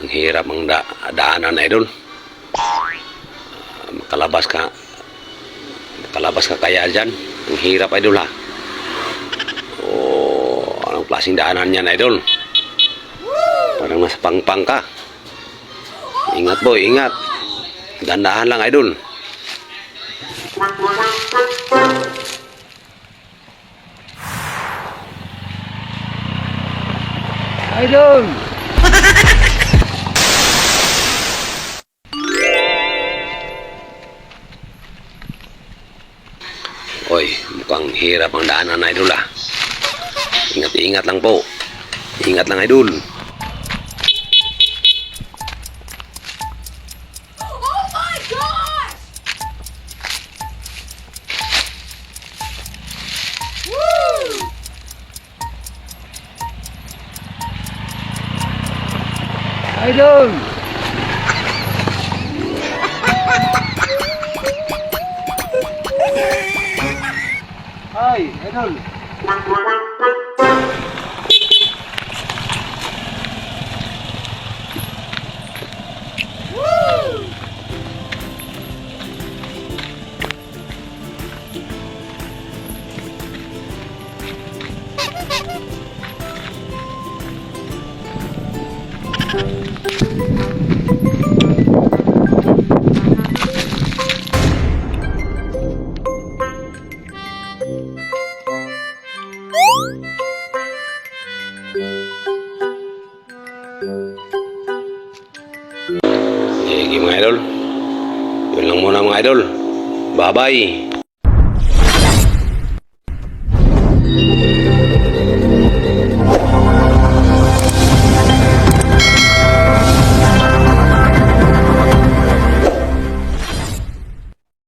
Ang hirap ang daanan, idol. Makalabas ka. Makalabas ka kaya dyan. Ang hirap, idol, ha. Anong klaseng daanan yan, idol? Parang nasa pangpang ka. Ingat, boy, ingat. Dandahan lang, idol. Idol! Oy, mukhang hirap ang daanan, idol, ha. Ingat-ingat lang po. Ingat lang, idol. Oh my gosh! Woo! Idol! Ay, idol! Woo! Sige, mga idol. Yun lang muna, mga idol. Bye-bye.